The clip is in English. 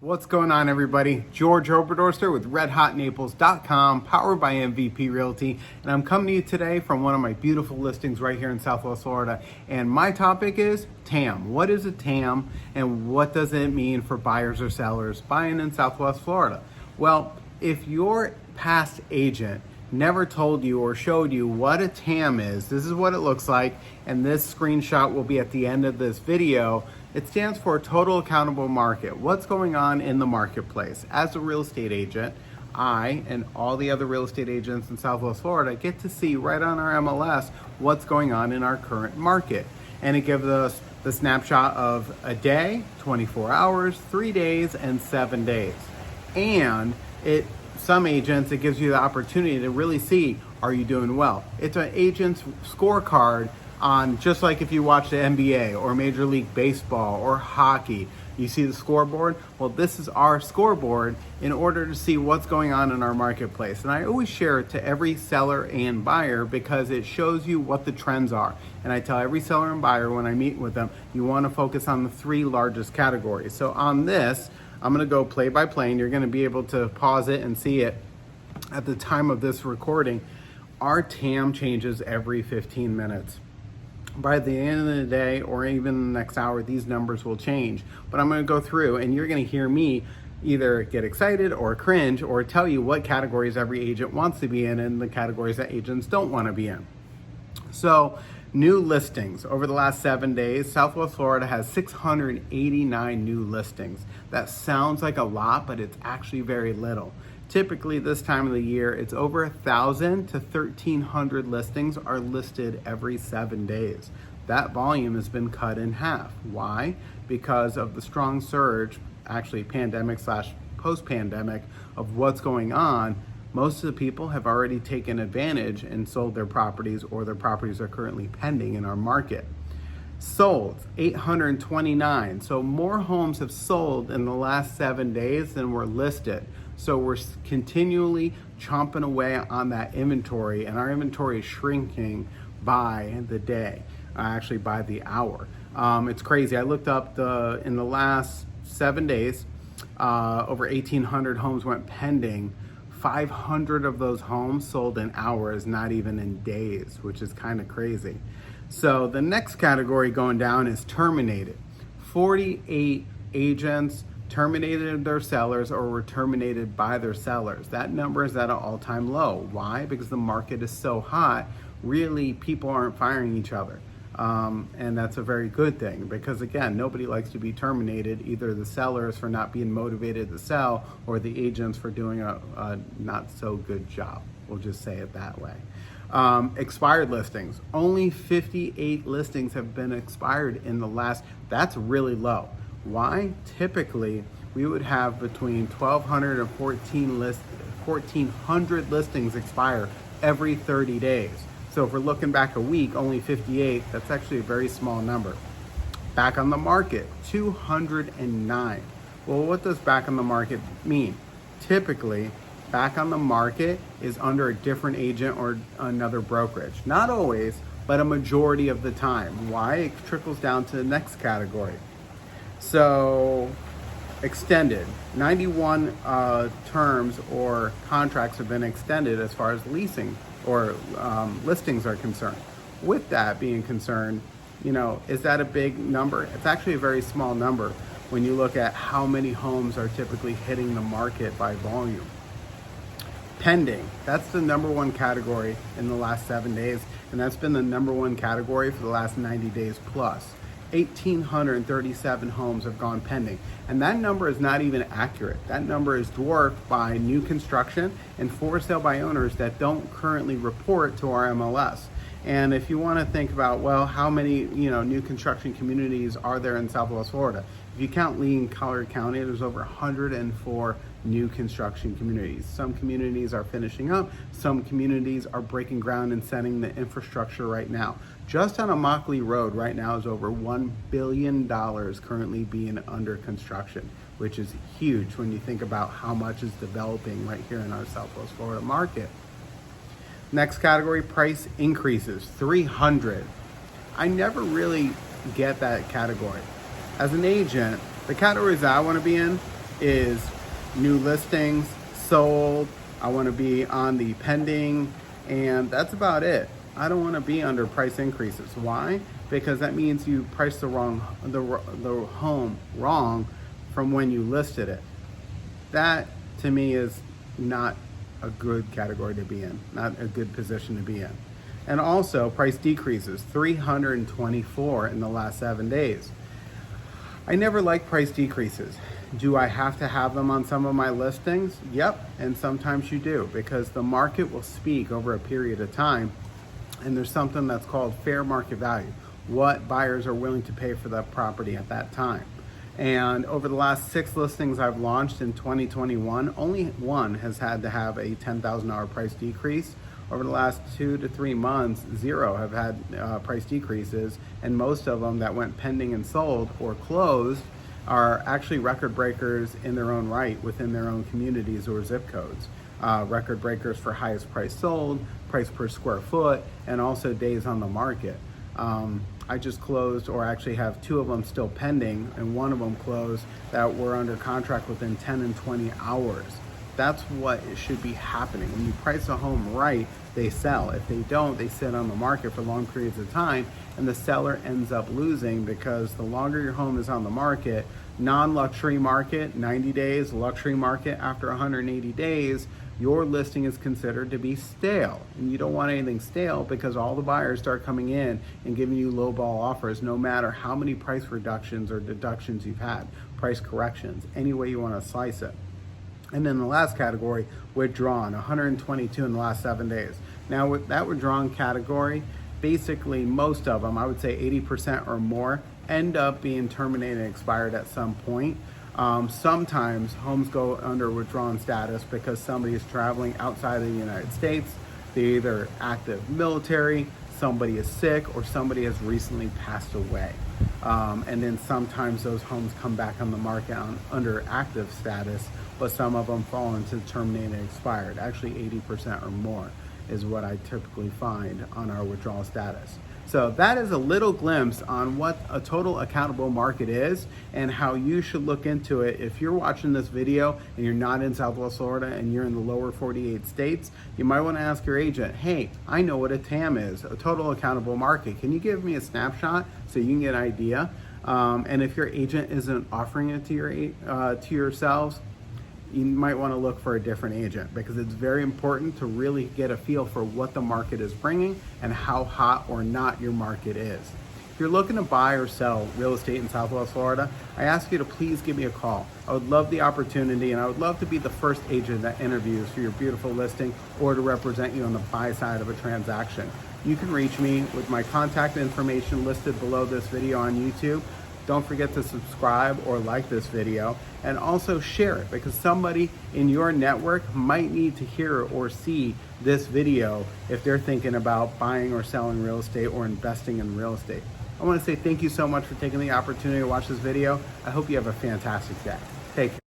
What's going on, everybody? George Oberdorster with RedHotNaples.com, powered by MVP Realty, and I'm coming to you today from one of my beautiful listings right here in Southwest Florida. And my topic is T.A.M. What is a T.A.M. and what does it mean for buyers or sellers buying in Southwest Florida? Well, if your past agent never told you or showed you what a T.A.M. is, this is what it looks like, and this screenshot will be at the end of this video. It stands for Total Accountable Market. What's going on in the marketplace? As a real estate agent, I and all the other real estate agents in Southwest Florida get to see right on our MLS what's going on in our current market. And it gives us the snapshot of a day, 24 hours, 3 days, and 7 days. And some agents, it gives you the opportunity to really see, are you doing well? It's an agent's scorecard on, just like if you watch the NBA or Major League Baseball or hockey, you see the scoreboard. Well, this is our scoreboard in order to see what's going on in our marketplace. And I always share it to every seller and buyer because it shows you what the trends are. And I tell every seller and buyer when I meet with them, you want to focus on the 3 largest categories. So on this, I'm going to go play by play, and you're going to be able to pause it and see it at the time of this recording. Our T.A.M. changes every 15 minutes. By the end of the day or even the next hour, these numbers will change. But I'm going to go through and you're going to hear me either get excited or cringe or tell you what categories every agent wants to be in and the categories that agents don't want to be in. So, new listings. Over the last 7 days, Southwest Florida has 689 new listings. That sounds like a lot, but it's actually very little. Typically this time of the year, it's over 1,000 to 1,300 listings are listed every 7 days. That volume has been cut in half. Why? Because of the strong surge, actually pandemic / post-pandemic, of what's going on. Most of the people have already taken advantage and sold their properties, or their properties are currently pending in our market. Sold 829. So more homes have sold in the last 7 days than were listed. So we're continually chomping away on that inventory, and our inventory is shrinking by the day, actually by the hour. It's crazy. I looked up in the last 7 days, over 1,800 homes went pending. 500 of those homes sold in hours, not even in days, which is kind of crazy. So the next category going down is terminated. 48 agents terminated their sellers or were terminated by their sellers. That number is at an all-time low. Why? Because the market is so hot, really people aren't firing each other. And that's a very good thing because, again, nobody likes to be terminated, either the sellers for not being motivated to sell or the agents for doing a not so good job. We'll just say it that way. Expired listings. Only 58 listings have been expired in the last, that's really low. Why? Typically, we would have between 1,200 and 1,400 listings expire every 30 days. So if we're looking back a week, only 58, that's actually a very small number. Back on the market, 209. Well, what does back on the market mean? Typically, back on the market is under a different agent or another brokerage. Not always, but a majority of the time. Why? It trickles down to the next category. So, extended. 91 terms or contracts have been extended as far as leasing or listings are concerned. With that being concerned, is that a big number? It's actually a very small number when you look at how many homes are typically hitting the market by volume. Pending, that's the number one category in the last 7 days, and that's been the number one category for the last 90 days plus. 1,837 homes have gone pending, and that number is not even accurate. That number is dwarfed by new construction and for sale by owners that don't currently report to our MLS. And if you want to think about, well, how many new construction communities are there in Southwest Florida? If you count Lee and Collier County, there's over 104 new construction communities. Some communities are finishing up, some communities are breaking ground and setting the infrastructure right now. Just on Immokalee Road right now is over $1 billion currently being under construction, which is huge when you think about how much is developing right here in our Southwest Florida market. Next category, price increases, 300. I never really get that category. As an agent, the categories that I want to be in, is new listings, sold. I want to be on the pending, and that's about it. I don't want to be under price increases. Why? Because that means you priced the home wrong from when you listed it. That to me is not a good category to be in, not a good position to be in. And also price decreases, 324 in the last 7 days. I never like price decreases. Do I have to have them on some of my listings? Yep, and sometimes you do, because the market will speak over a period of time, and there's something that's called fair market value, what buyers are willing to pay for that property at that time. And over the last 6 listings I've launched in 2021, only one has had to have a $10,000 price decrease. Over the last 2 to 3 months, 0 have had price decreases, and most of them that went pending and sold or closed are actually record breakers in their own right within their own communities or zip codes. Record breakers for highest price sold, price per square foot, and also days on the market. I just closed, or actually have 2 of them still pending, and 1 of them closed that were under contract within 10 and 20 hours. That's what it should be happening. When you price a home right, they sell. If they don't, they sit on the market for long periods of time, and the seller ends up losing, because the longer your home is on the market, non-luxury market, 90 days, luxury market after 180 days, your listing is considered to be stale. And you don't want anything stale, because all the buyers start coming in and giving you lowball offers, no matter how many price reductions or deductions you've had, price corrections, any way you want to slice it. And then the last category, withdrawn, 122 in the last 7 days. Now with that withdrawn category, basically most of them, I would say 80% or more, end up being terminated and expired at some point. Sometimes homes go under withdrawn status because somebody is traveling outside of the United States. They're either active military, somebody is sick, or somebody has recently passed away. And then sometimes those homes come back on the market under active status, but some of them fall into terminated and expired. Actually 80% or more is what I typically find on our withdrawal status. So that is a little glimpse on what a total accountable market is and how you should look into it. If you're watching this video and you're not in Southwest Florida and you're in the lower 48 states, you might want to ask your agent, hey, I know what a T.A.M is, a total accountable market. Can you give me a snapshot so you can get an idea? And if your agent isn't offering it to yourselves, you might want to look for a different agent, because it's very important to really get a feel for what the market is bringing and how hot or not your market is. If you're looking to buy or sell real estate in Southwest Florida, I ask you to please give me a call. I would love the opportunity, and I would love to be the first agent that interviews for your beautiful listing or to represent you on the buy side of a transaction. You can reach me with my contact information listed below this video on YouTube. Don't forget to subscribe or like this video, and also share it, because somebody in your network might need to hear or see this video if they're thinking about buying or selling real estate or investing in real estate. I want to say thank you so much for taking the opportunity to watch this video. I hope you have a fantastic day. Take care.